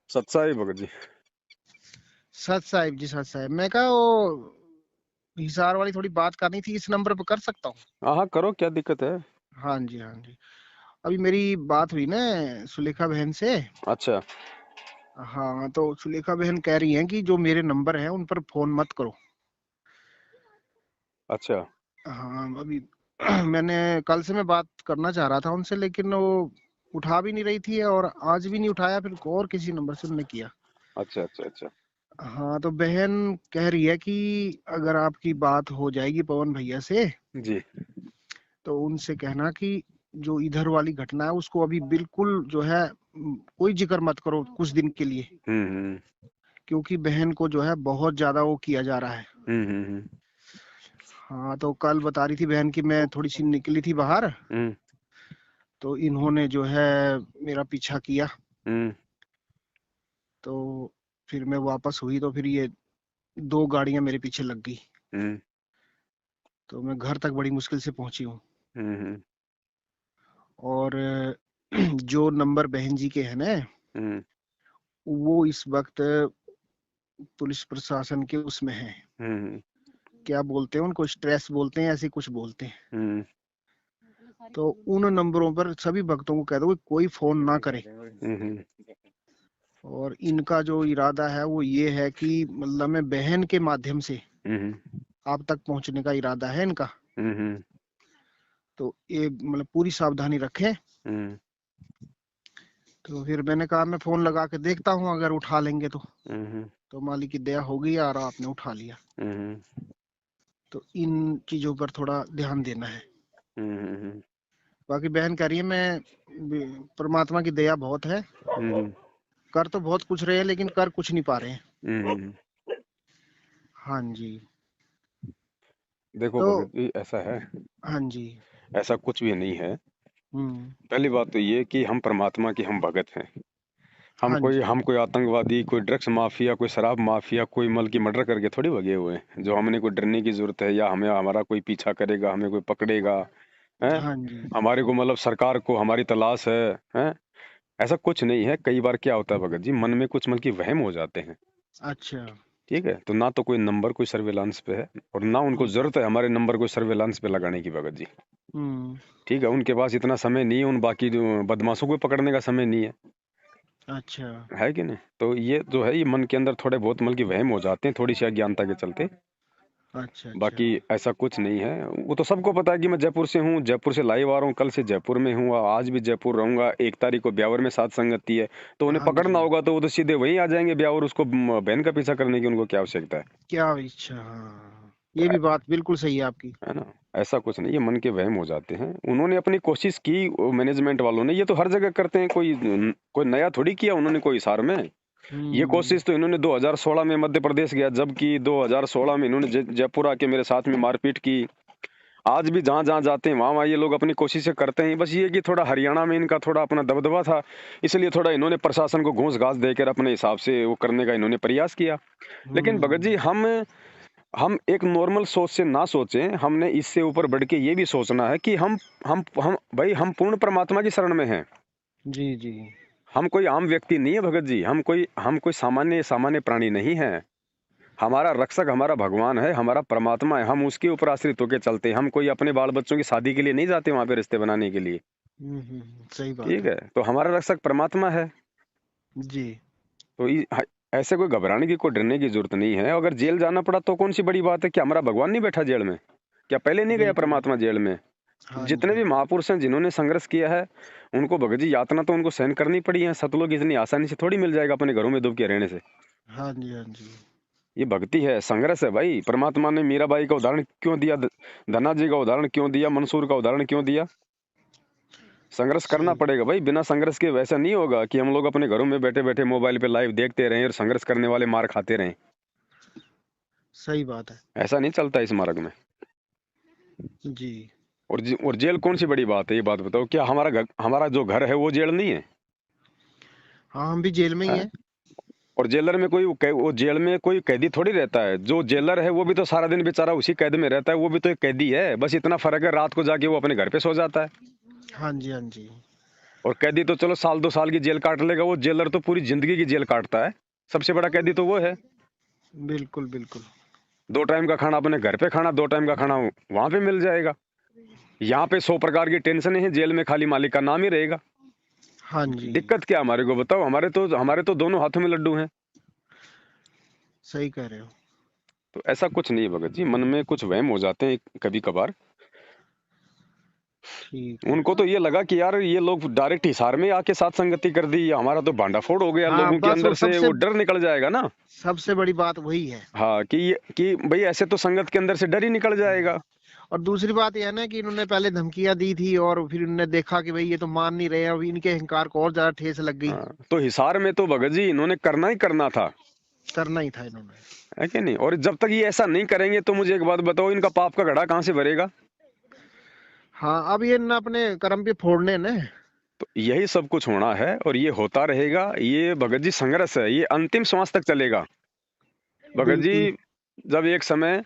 सत साहिब भगत जी। सत साहिब जी, सत साहिब। मैं कहा वो हिसार वाली थोड़ी बात करनी थी, इस नंबर पर कर सकता हूँ? हाँ हाँ करो, क्या दिक्कत है। हाँ जी, हाँ जी। अभी मेरी बात हुई ना सुलेखा बहन से। अच्छा हाँ, तो सुलेखा बहन कह रही हैं कि जो मेरे नंबर हैं उन पर फोन मत करो। अच्छा। हाँ, अभी मैंने कल से मैं बात करना चाह रहा था उनसे, लेकिन वो उठा भी नहीं रही थी और आज भी नहीं उठाया, फिर और किसी नंबर से उन्होंने किया। अच्छा अच्छा अच्छा। हाँ, तो बहन कह रही है कि अगर आपकी बात हो जाएगी पवन भैया से, जी। तो उनसे कहना कि जो इधर वाली घटना है उसको अभी बिल्कुल जो है कोई जिक्र मत करो कुछ दिन के लिए, हम्म। क्योंकि बहन को जो है बहुत ज्यादा वो किया जा रहा है। हम्म। हाँ, तो कल बता रही थी बहन कि मैं थोड़ी सी निकली थी बाहर, हम्म तो इन्होंने जो है मेरा पीछा किया। हम्म तो फिर मैं वापस हुई तो फिर ये दो गाड़ियां मेरे पीछे लग गई। हम्म तो मैं घर तक बड़ी मुश्किल से पहुंची हूँ। हम्म और जो नंबर बहन जी के हैं ना, हम्म वो इस वक्त पुलिस प्रशासन के उसमें है। हम्म क्या बोलते हैं उनको, स्ट्रेस बोलते हैं, ऐसे कुछ बोलते हैं। हम्म तो उन नंबरों पर सभी भक्तों को कह दो कि कोई फोन ना करे। हम्म और इनका जो इरादा है वो ये है कि मतलब मैं बहन के माध्यम से हम्म आप तक पहुंचने का इरादा है इनका। हम्म तो ये मतलब पूरी सावधानी रखें। हम्म तो फिर मैंने कहा मैं फोन लगा के देखता हूँ, अगर उठा लेंगे तो। हम्म तो मालिक की दया हो गई और आपने उठा लिया। हम्म तो इन चीजों पर थोड़ा ध्यान देना है। हम्म बाकी बहन कह रही है मैं परमात्मा की दया बहुत है, हम्म कर तो बहुत कुछ रहे हैं लेकिन कर कुछ नहीं पा रहे हैं। हम्म। हाँ जी। देखो तो भगत जी, ऐसा है, हाँ जी। ऐसा कुछ भी नहीं है। हम्म। पहली बात तो ये कि हम परमात्मा की हम भगत हैं। हाँ जी। हम कोई आतंकवादी, कोई ड्रग्स माफिया, कोई शराब माफिया, कोई मल की मर्डर करके थोड़ी भगे हुए हैं जो हमने कोई डरने की जरूरत है, या हमें हमारा कोई पीछा करेगा, हमें कोई पकड़ेगा है। हाँ जी। हमारे को मतलब सरकार को हमारी तलाश है। ऐसा कुछ नहीं है। कई बार क्या होता है भगत जी, मन में कुछ मतलब की वहम हो जाते हैं। अच्छा। ठीक है, तो ना तो कोई नंबर कोई सर्वेलांस पे है, और ना उनको हम्म। जरूरत है हमारे नंबर को सर्वेलांस पे लगाने की भगत जी। हम्म। ठीक है, उनके पास इतना समय नहीं है, उन बाकी जो बदमाशों को पकड़ने का समय नहीं अच्छा। है कि नहीं। तो ये जो है, ये मन के अंदर थोड़े बहुत मतलब की वहम हो जाते हैं, थोड़ी सी अज्ञानता के चलते। अच्छा। अच्छा। बाकी ऐसा कुछ नहीं है। वो तो सबको पता है कि मैं जयपुर से हूँ, जयपुर से लाइव आ रहा हूँ, कल से जयपुर में हूँ, आज भी जयपुर रहूंगा। 1 तारीख को ब्यावर में साथ संगति है, तो उन्हें हाँ पकड़ना जी। होगा तो वो तो सीधे वहीं आ जाएंगे ब्यावर। उसको बहन का पीछा करने की उनको क्या आवश्यकता है। क्या इच्छा, हाँ, तो ये भी बात बिल्कुल सही है आपकी। है ना, ऐसा कुछ नहीं, ये मन के वहम हो जाते हैं। उन्होंने अपनी कोशिश की, मैनेजमेंट वालों ने। ये तो हर जगह करते हैं, कोई कोई नया थोड़ी किया उन्होंने कोई हिसार में। ये हम्म। कोशिश तो इन्होंने 2016 में मध्य प्रदेश गया, जबकि 2016 में इन्होंने जयपुर आके मेरे साथ में मारपीट की। आज भी जहां जहां जाते हैं वहां वहां ये लोग अपनी कोशिशें करते हैं। बस ये कि थोड़ा हरियाणा में इनका थोड़ा अपना दबदबा था, इसलिए थोड़ा इन्होंने प्रशासन को घूस घास देकर अपने हिसाब से वो करने का इन्होंने प्रयास किया। लेकिन भगत जी, हम्म। हम एक नॉर्मल सोच से ना सोचें, हमने इससे ऊपर बढ़ के ये भी सोचना है कि हम भाई, हम पूर्ण परमात्मा की शरण में हैं। जी जी। हम कोई आम व्यक्ति नहीं है भगत जी, हम कोई सामान्य सामान्य प्राणी नहीं है। हमारा रक्षक हमारा भगवान है, हमारा परमात्मा है। हम उसके ऊपर आश्रित होकर चलते हैं। हम कोई अपने बाल बच्चों की शादी के लिए नहीं जाते वहां पे रिश्ते बनाने के लिए। सही बात ठीक है। है, तो हमारा रक्षक परमात्मा है। जी। तो ऐसे कोई घबराने की, कोई डरने की जरूरत नहीं है। अगर जेल जाना पड़ा तो कौन सी बड़ी बात है। क्या हमारा भगवान नहीं बैठा जेल में? क्या पहले नहीं गया बिल्कुल। परमात्मा जेल में? हाँ जितने जी। भी महापुरुष हैं जिन्होंने संघर्ष किया है, उनको भगत जी यातना तो उनको सहन करनी पड़ी है। सतलोक इतनी आसानी से थोड़ी मिल जाएगा अपने घरों में दुब के रहने से। हाँ जी। हाँ जी। ये भक्ति है, संघर्ष है भाई। परमात्मा ने मीराबाई का उदाहरण क्यों दिया, धना जी का उदाहरण क्यों दिया, मंसूर का उदाहरण क्यों दिया? संघर्ष करना सही। पड़ेगा भाई। बिना संघर्ष के वैसा नहीं होगा कि हम लोग अपने घरों में बैठे बैठे मोबाइल पे लाइव देखते रहें और संघर्ष करने वाले मार खाते रहें। सही बात है। ऐसा नहीं चलता इस मार्ग में। जी। और जेल कौन सी बड़ी बात है, ये बात बताओ। क्या हमारा जो घर है वो जेल नहीं है? हाँ, हम भी जेल में ही हैं? हैं। और जेलर में वो जेल में कोई कैदी थोड़ी रहता है। जो जेलर है वो भी तो सारा दिन बेचारा उसी कैद में रहता है, वो भी तो एक कैदी है। बस इतना फर्क है, रात को जाके वो अपने घर पे सो जाता है। हाँ जी। हाँ जी। और कैदी तो चलो साल 2 साल की जेल काट लेगा, वो जेलर तो पूरी जिंदगी की जेल काटता है। सबसे बड़ा कैदी तो वो है। बिल्कुल बिल्कुल। 2 टाइम का खाना अपने घर पे खाना, 2 टाइम का खाना वहां पे मिल जाएगा। यहाँ पे 100 प्रकार की टेंशन है, जेल में खाली मालिक का नाम ही रहेगा। हाँ जी, दिक्कत क्या हमारे को बताओ? हमारे तो दोनों हाथों में लड्डू हैं। सही कह रहे हो। तो ऐसा कुछ नहीं है भगत जी, मन में कुछ वहम हो जाते हैं कभी कभार। ठीक है। उनको तो ये लगा कि यार ये लोग डायरेक्ट हिसार में आके साथ संगति कर दी, हमारा तो भांडाफोड़ हो गया, हाँ, लोगों के बस अंदर वो से सबसे वो डर निकल जाएगा ना। सबसे बड़ी बात वही है। हाँ कि भाई ऐसे तो संगत के अंदर से डर ही निकल जाएगा। और दूसरी बात यह है ना कि इन्होंने पहले धमकियां दी थी और फिर इन्होंने देखा कि भाई ये तो मान नहीं रहे, अब इनके अहंकार को और ज्यादा ठेस लग गई। हाँ, तो हिसार में तो भगत जी इन्होंने करना ही करना था, करना ही था इन्होंने। है कि नहीं? और जब तक ये ऐसा नहीं करेंगे तो मुझे एक बात बताओ, इनका पाप का घड़ा कहाँ से भरेगा? हाँ, अब ये न अपने कर्म पे फोड़ने ने। तो यही सब कुछ होना है और ये होता रहेगा। ये भगत जी संघर्ष है, ये अंतिम श्वास तक चलेगा। भगत जी बिल्कुल। जब एक समय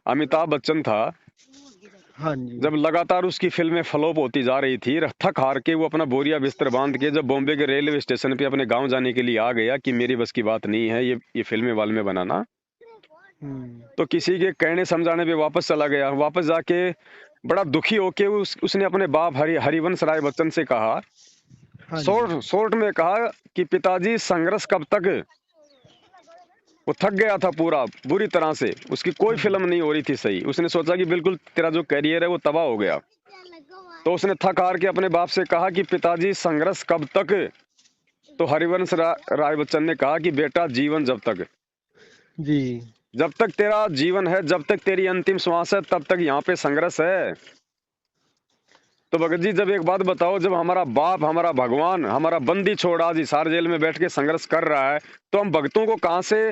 अमिताभ बच्चन था, हाँ जी। जब लगातार उसकी फिल्में फ्लॉप होती जा रही थी, थक हार के वो अपना बोरिया बिस्तर बांध के जब बॉम्बे के रेलवे स्टेशन पे अपने गांव जाने के लिए आ गया कि मेरी बस की बात नहीं है ये फिल्में वाल में बनाना, हम्म। तो किसी के कहने समझाने पे वापस चला गया। वापस जाके बड़ा दुखी होके उसने अपने बाप हरिवंश राय बच्चन से कहा, हाँ जी। शॉर्ट में कहा कि पिताजी संघर्ष कब तक। वो थक गया था पूरा बुरी तरह से, उसकी कोई फिल्म नहीं हो रही थी सही। उसने सोचा कि बिल्कुल तेरा जो करियर है वो तबाह हो गया। तो उसने थक हार के अपने बाप से कहा कि पिताजी संघर्ष कब तक। तो हरिवंश राय बच्चन ने कहा कि बेटा जीवन जब तक। जी। जब तक तेरा जीवन है, जब तक तेरी अंतिम श्वास है, तब तक यहाँ पे संघर्ष है। तो भगत जी जब एक बात बताओ, जब हमारा बाप, हमारा भगवान, हमारा बंदी छोड़ आज हिसार जेल में बैठ के संघर्ष कर रहा है, तो हम भक्तों को कहाँ से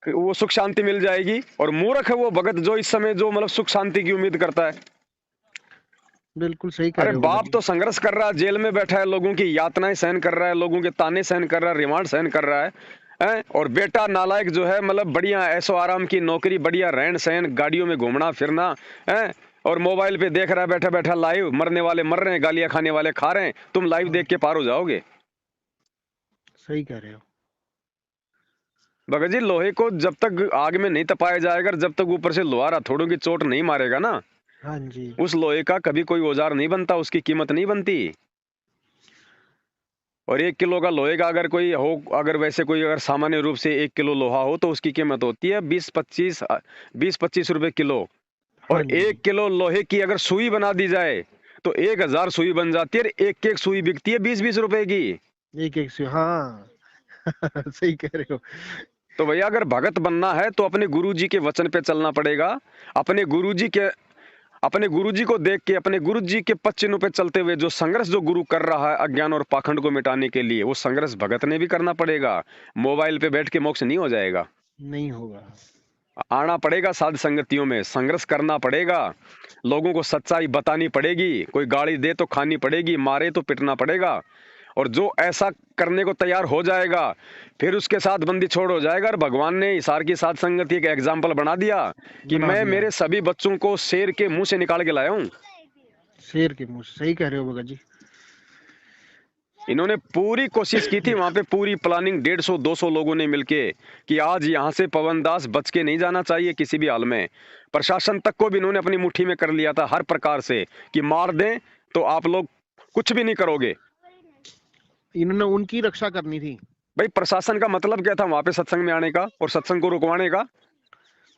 वो सुख शांति मिल जाएगी? और मूर्ख है वो भगत जो इस समय जो मतलब सुख शांति की उम्मीद करता है। बिल्कुल सही कह अरे रहे हो भगत बाप जी। तो संघर्ष कर रहा है, जेल में बैठा है, लोगों की यातनाएं सहन कर रहा है, लोगों के ताने सहन कर रहा है, रिमांड सहन कर रहा है। और बेटा नालायक जो है मतलब बढ़िया ऐशो आराम की नौकरी, बढ़िया रहन सहन, गाड़ियों में घूमना फिरना है, और मोबाइल पे देख रहा है बैठा बैठा लाइव, मरने वाले मर रहे हैं, गालियां खाने वाले खा रहे हैं। तुम लाइव देख के पार हो जाओगे? सही कह रहे हो। भगत जी लोहे को जब तक आग में नहीं तपाया जाएगा, जब तक ऊपर से लोहार हथौड़ों की चोट नहीं मारेगा ना, हाँ जी। उस लोहे का कभी कोई औजार नहीं बनता, उसकी कीमत नहीं बनती। और 1 किलो का लोहे का अगर कोई हो, अगर वैसे कोई अगर सामान्य रूप से 1 किलो लोहा हो तो उसकी कीमत होती है 20-25 रुपए किलो। हाँ और जी। 1 किलो लोहे की अगर सुई बना दी जाए तो 1000 सुई बन जाती है, और एक एक सुई बिकती है 20-20 रुपए की। एक एक से, हाँ। सही कह रहे हो। तो भैया अगर भगत बनना है तो अपने गुरुजी के वचन पे चलना पड़ेगा। अपने गुरुजी को देख के, अपने गुरुजी के पद चिन्हों पे चलते हुए जो संघर्ष जो गुरु कर रहा है अज्ञान और पाखंड को मिटाने के लिए, वो संघर्ष भगत ने भी करना पड़ेगा। मोबाइल पे बैठ के मोक्ष नहीं हो जाएगा। नहीं होगा। आना पड़ेगा साध संगतियों में, संघर्ष करना पड़ेगा, लोगों को सच्चाई बतानी पड़ेगी, कोई गाली दे तो खानी पड़ेगी, मारे तो पिटना पड़ेगा। और जो ऐसा करने को तैयार हो जाएगा फिर उसके साथ बंदी छोड़ हो जाएगा। और भगवान ने हिसार की साध संगति एक एग्जाम्पल बना दिया कि बना मैं दिया। मेरे सभी बच्चों को शेर के मुंह से निकाल के लाया हूं। शेर के मुंह से, सही कह रहे हो भगत जी। इन्होंने पूरी कोशिश की थी वहां पे, पूरी प्लानिंग 150-200 लोगों ने मिलके कि आज यहां से पवन दास बच के नहीं जाना चाहिए किसी भी हाल में। प्रशासन तक को भी इन्होंने अपनी मुट्ठी में कर लिया था हर प्रकार से कि मार दें तो आप लोग कुछ भी नहीं करोगे। इन्होंने उनकी रक्षा करनी थी। भाई प्रशासन का मतलब क्या था वहां पे सत्संग में आने का और सत्संग को रुकवाने का?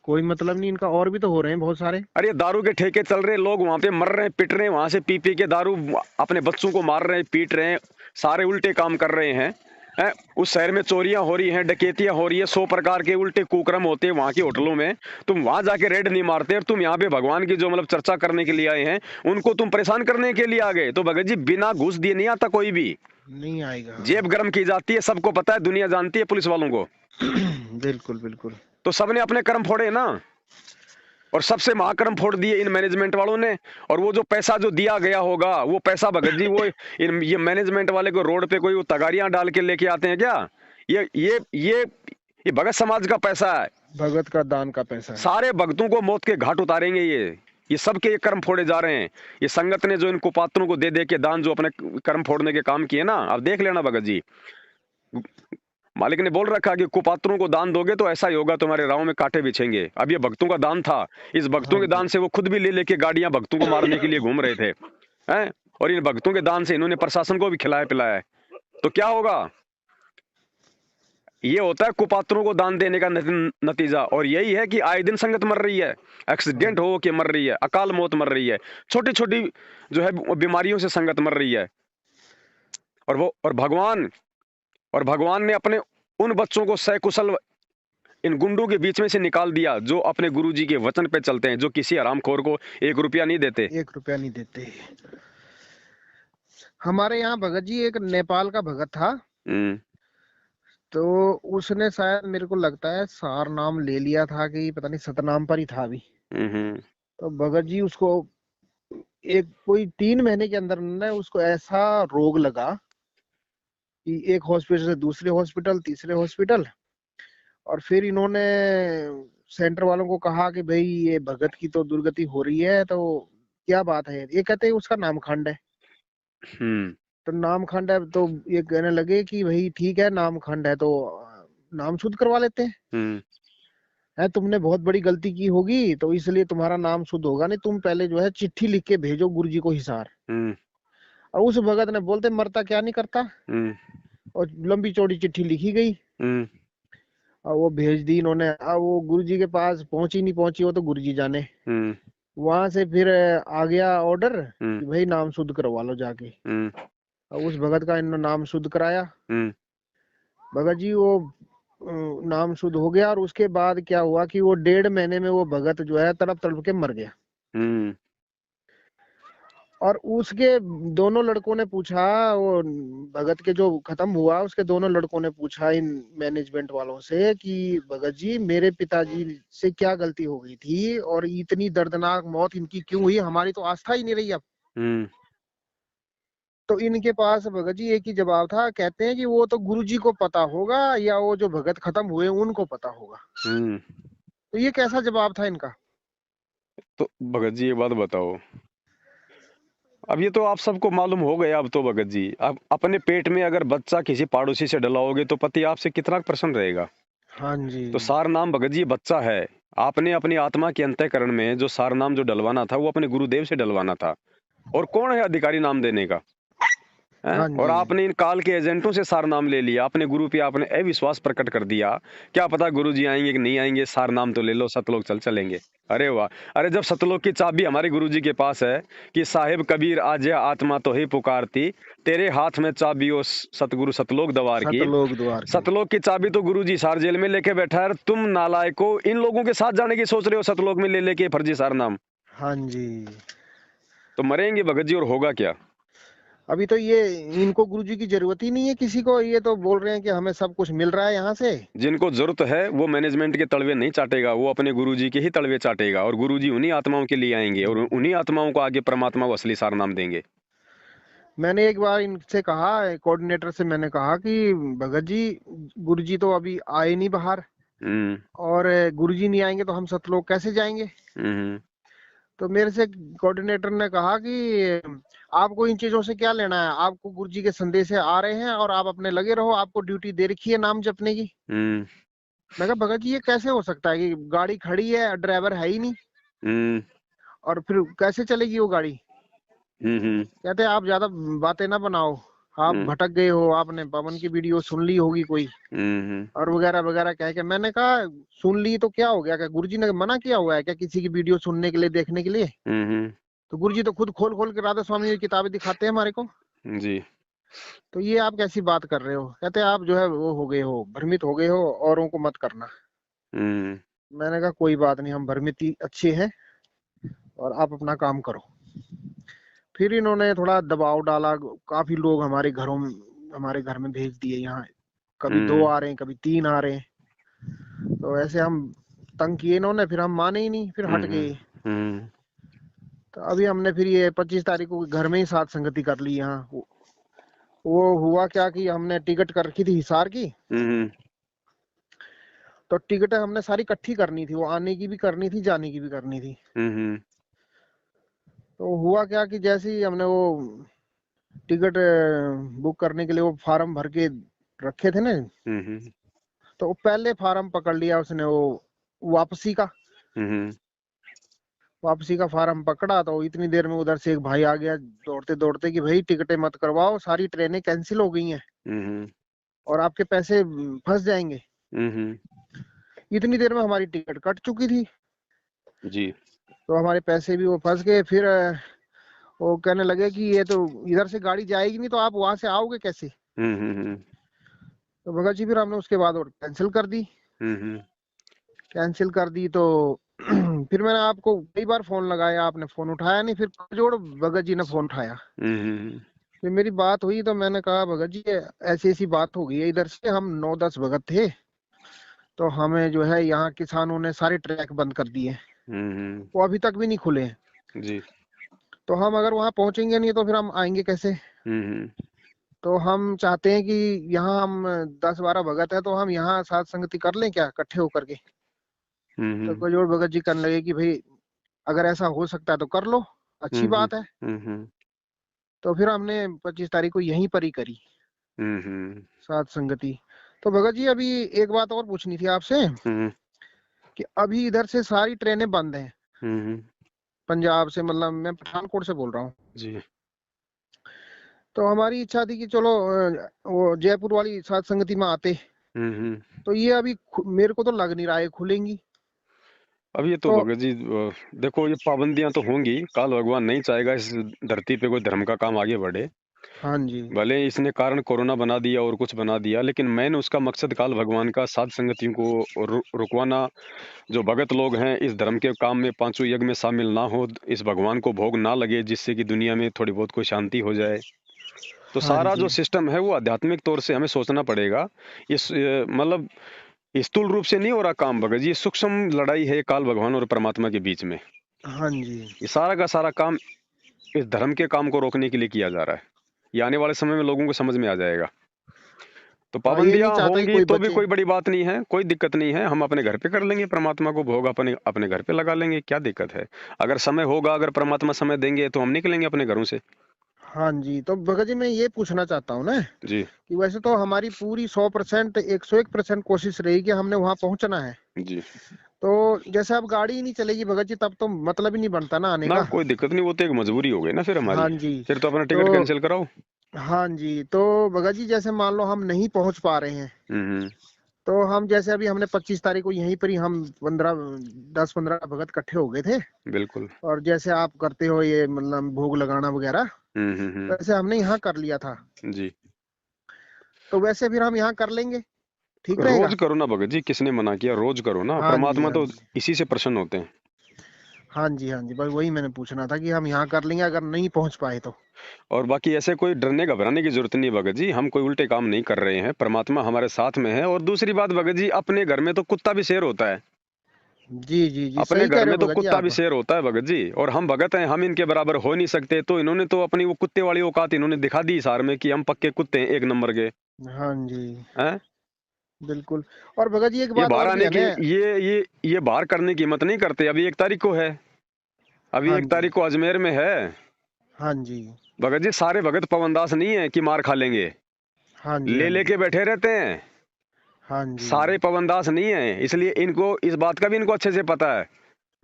कोई मतलब नहीं इनका, और भी तो हो रहे हैं बहुत सारे। अरे दारू के ठेके चल रहे, लोग वहां पे मर रहे हैं, पिट रहे हैं, वहां से पी पी के दारू अपने बच्चों को मार रहे हैं, पीट रहे हैं, सारे उल्टे काम कर रहे हैं। उस शहर में चोरियां हो रही हैं, डकैतियां हो रही है, 100 प्रकार के उल्टे कुकर्म होते हैं वहां की होटलों में। तुम वहां जाके रेड नहीं मारते, और तुम यहाँ पे भगवान की जो मतलब चर्चा करने के लिए आए हैं उनको तुम परेशान करने के लिए आ गए। तो भगत जी बिना घूस दिए नहीं आता कोई भी, नहीं आएगा। जेब गर्म की जाती है, सबको पता है, दुनिया जानती है पुलिस वालों को। बिल्कुल बिल्कुल। तो सबने अपने कर्म फोड़े ना, और सबसे महाकर्म फोड़ दिए इन मैनेजमेंट वालों ने। और वो जो पैसा जो दिया गया होगा वो पैसा भगत जी वो ये मैनेजमेंट वाले को रोड पे कोई वो तगारियां डाल के लेके आते हैं क्या? ये भगत समाज का पैसा है। भगत का दान का पैसा है। सारे भक्तों को मौत के घाट उतारेंगे ये सबके ये कर्म फोड़े जा रहे हैं। ये संगत ने जो इन कुपात्रों को दे दे के दान, जो अपने कर्म फोड़ने के काम किए ना, अब देख लेना भगत जी, मालिक ने बोल रखा कि कुपात्रों को दान दोगे तो ऐसा ही होगा, तुम्हारे राहों में कांटे बिछेंगे। अब ये भक्तों का दान था, इस भक्तों हाँ के दान जी। से वो खुद भी ले लेके गाड़ियां भक्तों को मारने के लिए घूम रहे थे, हैं? और इन भक्तों के दान से इन्होंने प्रशासन को भी खिलाया पिलाया है। तो क्या होगा? ये होता है कुपात्रों को दान देने का नतीजा। और यही है कि आए दिन संगत मर रही है, हाँ एक्सीडेंट जी। हो के मर रही है, अकाल मौत मर रही है, छोटी छोटी जो है बीमारियों से संगत मर रही है। और भगवान ने अपने उन बच्चों को सकुशल इन गुंडों के बीच में से निकाल दिया, जो अपने गुरुजी के वचन पे चलते हैं, जो किसी हरामखोर को 1 रुपया नहीं देते। 1 रुपया नहीं देते। हमारे यहाँ भगत जी एक नेपाल का भगत था, हम्म तो उसने शायद मेरे को लगता है सार नाम ले लिया था कि पता नहीं सतनाम पर ही था अभी। हम्म तो भगत जी उसको एक कोई 3 महीने के अंदर ने उसको ऐसा रोग लगा कि एक हॉस्पिटल से दूसरे हॉस्पिटल, तीसरे हॉस्पिटल, और फिर इन्होंने सेंटर वालों को कहा कि भाई ये भगत की तो दुर्गति हो रही है, तो क्या बात है? ये कहते हैं उसका नामखंड है। हम्म तो नामखंड है तो ये कहने लगे कि भाई ठीक है, नामखंड है तो नाम शुद्ध करवा लेते हैं। हम्म है, तुमने बहुत बड़ी गलती की होगी तो इसलिए तुम्हारा नाम शुद्ध होगा नहीं, तुम पहले जो है चिट्ठी लिख के भेजो गुरुजी को हिसार। हम्म और उस भगत ने बोलते मरता क्या नहीं करता, हम्म और लंबी चौड़ी चिट्ठी लिखी गई हम्म और वो भेज दी इन्होंने। अब वो गुरुजी के पास पहुंची नहीं पहुंची वो तो गुरुजी जाने। हम्म वहां से फिर आ गया ऑर्डर हम्म कि भाई नाम शुद्ध करवा लो जाके। हम्म और उस भगत का इन्होंने नाम शुद्ध कराया। हम्म भगत जी वो नाम शुद्ध हो गया, और उसके बाद क्या हुआ कि वो 1.5 महीने में वो भगत जो है तड़प तड़प के मर गया। हम्म और उसके दोनों लड़कों ने पूछा, वो भगत के जो खत्म हुआ उसके दोनों लड़कों ने पूछा इन मैनेजमेंट वालों से कि भगत जी मेरे पिताजी से क्या गलती हो गई थी और इतनी दर्दनाक मौत इनकी क्यों हुई, हमारी तो आस्था ही नहीं रही अब। हम्म तो इनके पास भगत जी एक ही जवाब था, कहते हैं कि वो तो गुरुजी को पता होगा या वो जो भगत खत्म हुए उनको पता होगा। हम्म। तो ये कैसा जवाब था इनका? तो भगत जी ये बात बताओ, अब ये तो आप सबको मालूम हो गया। अब तो भगत जी, अब अपने पेट में अगर बच्चा किसी पड़ोसी से डलाओगे तो पति आपसे कितना प्रसन्न रहेगा। हाँ जी। तो सार नाम भगत जी बच्चा है। आपने अपनी आत्मा के अंतःकरण में जो सार नाम जो डलवाना था वो अपने गुरुदेव से डलवाना था। और कौन है अधिकारी नाम देने का? हैं? हाँ और जी। आपने इन काल के एजेंटों से सार नाम ले लिया, अपने गुरु पे आपने अविश्वास प्रकट कर दिया। क्या पता गुरु जी आएंगे कि नहीं आएंगे, सार नाम तो ले लो, सतलोक चल चलेंगे। अरे वाह! अरे जब सतलोक की चाबी हमारे गुरु जी के पास है कि साहिब कबीर आज्ञा आत्मा तो ही पुकारती, तेरे हाथ में चाबी ओ सतगुरु सतलोक द्वार की। सतलोक द्वार की। सतलोक की चाबी तो गुरु जी सार जेल में लेके बैठा है, तुम नालायको इन लोगों के साथ जाने की सोच रहे हो सतलोक में ले लेके फर्जी सार नाम। हाँ जी। तो मरेंगे भगत जी, और होगा क्या? अभी तो ये इनको गुरुजी की जरूरत ही नहीं है किसी को, ये तो बोल रहे हैं कि हमें सब कुछ मिल रहा है यहाँ से। जिनको जरूरत है वो मैनेजमेंट के तलवे नहीं चाटेगा, वो अपने गुरुजी के ही तलवे चाटेगा। और गुरुजी उन्हीं आत्माओं के लिए आएंगे और उन्हीं आत्माओं को आगे परमात्मा को असली सार नाम देंगे। मैंने एक बार इनसे कहा, कोऑर्डिनेटर से मैंने कहा कि भगत जी गुरुजी तो अभी आए नहीं बाहर, हम्म और गुरुजी नहीं आएंगे तो हम सतलोक कैसे जाएंगे? हम्म तो मेरे से कोऑर्डिनेटर ने कहा कि आपको इन चीजों से क्या लेना है, आपको गुरुजी के संदेश आ रहे हैं और आप अपने लगे रहो, आपको ड्यूटी दे रखी है नाम जपने की। हम्म मैं कहा भगत जी ये कैसे हो सकता है कि गाड़ी खड़ी है, ड्राइवर है ही नहीं, हम्म और फिर कैसे चलेगी वो गाड़ी? हम्म कहते आप ज्यादा बातें ना बनाओ, आप हम्म भटक गए हो, आपने पवन की वीडियो सुन ली होगी कोई, हम्म और वगैरह वगैरह कह के। मैंने कहा सुन ली तो क्या हो गया, क्या गुरुजी ने मना किया हुआ है क्या किसी की वीडियो सुनने के लिए, देखने के लिए? हम्म तो गुरुजी तो खुद खोल खोल के राधा स्वामी की किताबें दिखाते हैं हमारे को। जी। तो ये आप कैसी बात कर रहे हो? कहते आप जो है वो हो गए हो, भ्रमित हो गए हो, औरों को मत करना। हम्म मैंने कहा कोई बात नहीं, हम भ्रमित ही अच्छे हैं और आप अपना काम करो। फिर इन्होंने थोड़ा दबाव डाला, काफी लोग हमारे घर में भेज दिए यहाँ। कभी 2 हम्म आ रहे हैं, कभी 3 आ रहे हैं। तो ऐसे हम तंग किए इन्होंने, फिर हम माने ही नहीं, फिर हट हम्म गए। हम्म तो अभी हमने फिर ये 25 तारीख को घर में ही साथ संगति कर ली यहाँ। वो हुआ क्या कि हमने टिकट कर रखी थी हिसार की। हम्म तो टिकट हमने सारी इकट्ठी करनी थी, वो आने की भी करनी थी, जाने की भी करनी थी। हम्म तो हुआ क्या कि जैसे ही हमने वो टिकट बुक करने के लिए वो फार्म भर के रखे थे ना, हम्म तो वो पहले फार्म पकड़ लिया उसने, वो वापसी का हम्म वापसी का फार्म पकड़ा। तो इतनी देर में उधर से एक भाई आ गया दौड़ते दौड़ते कि भाई टिकटें मत करवाओ, सारी ट्रेनें कैंसिल हो गई हैं हम्म और आपके पैसे फंस जाएंगे। हम्म इतनी देर में हमारी टिकट कट चुकी थी, जी तो हमारे पैसे भी वो फंस गए। फिर वो कहने लगे कि ये तो इधर से गाड़ी जाएगी नहीं, तो आप वहां से आओगे कैसे? हम्म तो भगत जी फिर हमने उसके बाद और कैंसिल कर दी। हम्म कैंसिल कर दी तो फिर मैंने आपको कई बार फोन लगाया, आपने फोन उठाया नहीं। फिर जोड़ भगत जी ने फोन उठाया, हम्म फिर मेरी बात हुई तो मैंने कहा भगत जी ऐसी ऐसी बात हो गई है, इधर से हम 9-10 भगत थे, तो हमें जो है यहाँ किसानों ने सारे ट्रैक बंद कर दिए, हम्म वो अभी तक भी नहीं खुले हैं। जी तो हम अगर वहां पहुंचेंगे नहीं तो फिर हम आएंगे कैसे? हम्म तो हम चाहते हैं कि यहाँ हम 10-12 भगत है, तो हम यहाँ साथ संगति कर लें क्या, इकट्ठे होकर के? तो हम्म कोई भगत जी कहने लगे कि भाई अगर ऐसा हो सकता है तो कर लो, अच्छी हम्म बात है। हम्म तो फिर हमने 25 तारीख को यहीं पर ही करी हम्म सात संगति। तो भगत जी अभी एक बात और पूछनी थी आपसे हम्म कि अभी इधर से सारी ट्रेनें बंद हैं, हम्म पंजाब से, मतलब मैं पठानकोट से बोल रहा हूँ। जी तो हमारी इच्छा थी कि चलो वो जयपुर वाली सात संगति में आते। हम्म। तो ये अभी मेरे को तो लग नहीं रहा है खुलेंगी। अब ये तो तो भगत जी देखो ये पाबंदियां तो होंगी, काल भगवान नहीं चाहेगा इस धरती पे कोई धर्म का काम आगे बढ़े। हाँ जी, भले इसने कारण कोरोना बना दिया और कुछ बना दिया, लेकिन मैंने उसका मकसद काल भगवान का साध संगतियों को रुकवाना। जो भगत लोग हैं इस धर्म के काम में पांचों यज्ञ में शामिल ना हो, इस भगवान को भोग ना लगे, जिससे कि दुनिया में थोड़ी बहुत कोई शांति हो जाए। तो हाँ सारा जी, जो सिस्टम है वो आध्यात्मिक तौर से हमें सोचना पड़ेगा। इस मतलब स्थूल रूप से नहीं हो रहा काम भगत जी, ये सूक्ष्म लड़ाई है काल भगवान और परमात्मा के बीच में। हाँ जी। ये सारा का सारा काम इस धर्म के काम को रोकने के लिए किया जा रहा है। ये आने वाले समय में लोगों को समझ में आ जाएगा। तो हाँ, ये पाबंदियां नहीं चाहता कि होंगी कोई तो भी बचे। कोई बड़ी बात नहीं है, कोई दिक्कत नहीं है, हम अपने घर पे कर लेंगे परमात्मा को भोग, अपने अपने घर पे लगा लेंगे, क्या दिक्कत है? अगर समय होगा, अगर परमात्मा समय देंगे तो हम निकलेंगे अपने घरों से। हाँ जी, तो भगत जी मैं ये पूछना चाहता हूँ ना जी कि वैसे तो हमारी पूरी 100%, 101% कोशिश रहेगी कि हमने वहां पहुंचना है। जी। तो जैसे अब गाड़ी ही नहीं चलेगी भगत जी, तब तो मतलब ही नहीं बनता ना आने ना का। कोई दिक्कत नहीं, वो तो एक मजबूरी हो गई ना फिर हाँ हमारी। जी। फिर तो अपना तो टिकट कैंसिल कराओ। हाँ जी, तो भगत जी जैसे मान लो हम नहीं पहुंच पा रहे हैं, हम्म तो हम जैसे अभी हमने 25 तारीख को यहीं पर ही हम 10-15 भगत इकट्ठे हो गए थे, बिल्कुल। और जैसे आप करते हो ये मतलब भोग लगाना वगैरह, वैसे हमने यहाँ कर लिया था। जी। तो वैसे फिर हम यहाँ कर लेंगे, ठीक रोज रहेगा? करो ना भगत जी, किसने मना किया? रोज करो ना, हाँ जी, परमात्मा हाँ तो जी, इसी से प्रसन्न होते हैं। हाँ जी, हाँ जी, बस वही मैंने पूछना था कि हम यहाँ कर लेंगे अगर नहीं पहुंच पाए तो। और बाकी ऐसे कोई डरने घबराने की जरूरत नहीं भगत जी, हम कोई उल्टे काम नहीं कर रहे हैं, परमात्मा हमारे साथ में है। और दूसरी बात भगत जी, अपने घर में तो कुत्ता भी शेर होता है। जी जी जी, अपने सही घर कह रहे में हो तो भगत जी कुत्ता भी आप। शेर होता है भगत जी, और हम भगत हैं, हम इनके बराबर हो नहीं सकते। तो इन्होंने तो अपनी वो कुत्ते वाली औकात इन्होंने दिखा दी इस हार में कि हम पक्के कुत्ते हैं, एक नंबर के। हाँ जी, हैं? बिल्कुल। और भगत जी एक ये बात बाहर और भी आने है की, ना। ये बाहर करने की हिम्मत नहीं करते। अभी 1 तारीख को है, अभी हाँ एक जी, तारीख को अजमेर में है। हाँ जी, भगत जी सारे भगत पवनदास नहीं है कि मार खा लेंगे, हाँ जी, ले हाँ जी, लेके बैठे रहते हैं। हाँ जी। सारे पवनदास नहीं है, इसलिए इनको इस बात का भी इनको अच्छे से पता है।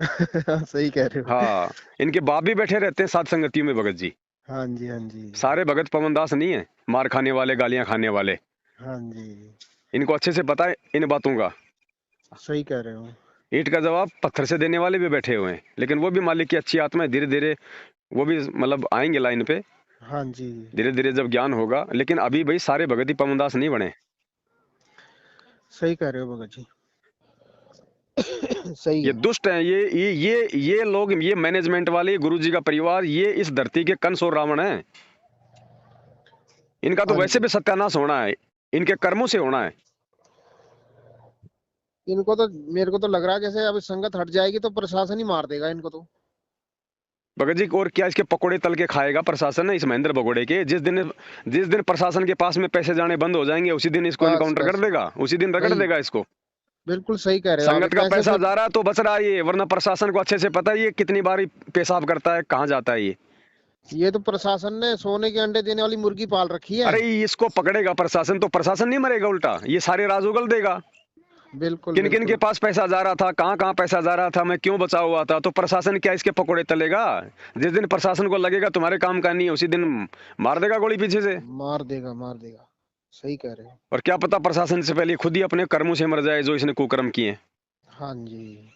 सही कह रहे हो। हाँ, इनके बाप भी बैठे रहते हैं सात संगतियों में भगत जी। हाँ जी, हाँ जी, सारे भगत पवनदास नहीं है, मार खाने वाले, गालियां खाने वाले। हाँ जी, इनको अच्छे से पता है इन बातों का। सही कह रहे हो। ईंट का जवाब पत्थर से देने वाले भी बैठे हुए हैं, लेकिन वो भी मालिक की अच्छी आत्मा है। धीरे धीरे वो भी मतलब आएंगे लाइन पे, हाँ जी, धीरे धीरे जब ज्ञान होगा। लेकिन अभी भाई सारे भगत ही पवनदास नहीं बने। सही कह रहे हो भगत जी। सही ये है। दुष्ट हैं, ये लोग, ये मैनेजमेंट वाले, गुरु जी का परिवार, ये इस धरती के कंस और रावण हैं। इनका तो हाँ वैसे जी, भी सत्यानाश होना है, इनके कर्मों से होना है। इनको तो, मेरे को तो लग रहा है जैसे अब संगत हट जाएगी तो प्रशासन ही मार देगा इनको तो। भगत जी और क्या इसके पकोड़े तल के खाएगा प्रशासन है इस महेंद्र भगोड़े के? जिस दिन प्रशासन के पास में पैसे जाने बंद हो जाएंगे, उसी दिन इसको बस इनकाउंटर कर बस, देगा, उसी दिन रगड़ वही देगा इसको। बिल्कुल सही कह रहे हो आप। संगत का पैसे पैसा फिर जा रहा है तो बच रहा है ये, वरना प्रशासन को अच्छे से पता है ये कितनी बार पेशाब करता है, कहाँ जाता है ये तो प्रशासन ने सोने के अंडे देने वाली मुर्गी पाल रखी है। अरे इसको पकड़ेगा प्रशासन तो प्रशासन नहीं मरेगा, उल्टा ये सारे राज उगल देगा। बिल्कुल किन किन के बिल्कुल। पास पैसा जा रहा था, कहाँ कहाँ पैसा जा रहा था, मैं क्यों बचा हुआ था, तो प्रशासन क्या इसके पकौड़े तलेगा? जिस दिन प्रशासन को लगेगा तुम्हारे काम का नहीं है, उसी दिन मार देगा गोली पीछे से। मार देगा मार देगा। सही कह रहे हो। और क्या पता प्रशासन से पहले खुद ही अपने कर्मों से मर जाए जो इसने कुकर्म किए। हाँ जी।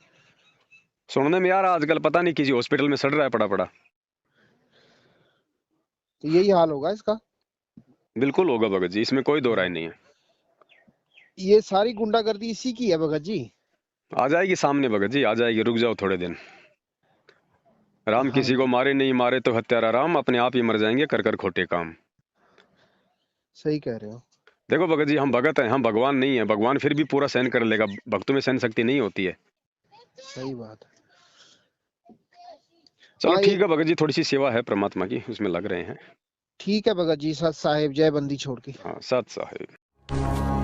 सुनने में यार आजकल पता नहीं किसी हॉस्पिटल में सड़ रहा है पड़ा पड़ा। तो यही हाल होगा इसका। बिल्कुल होगा भगत जी, इसमें कोई दो राय नहीं है। ये सारी गुंडागर्दी इसी की है भगत जी। आ जाएगी सामने भगत जी, आ जाएगी, रुक जाओ थोड़े दिन। राम हाँ किसी को जी। मारे नहीं मारे तो हत्यारा राम, अपने आप ही मर जाएंगे कर कर खोटे काम। सही कह रहे हो। देखो भगत जी, हम भगत हैं, हम भगवान नहीं है। भगवान फिर भी पूरा सहन कर लेगा, भक्तों में सहन शक्ति नहीं होती है। सही बात है। चलो हाँ ठीक है भगत जी, थोड़ी सी सेवा है परमात्मा की, उसमें लग रहे हैं। ठीक है भगत जी। सत साहेब जय बंदी छोड़ के। हाँ सत साहिब।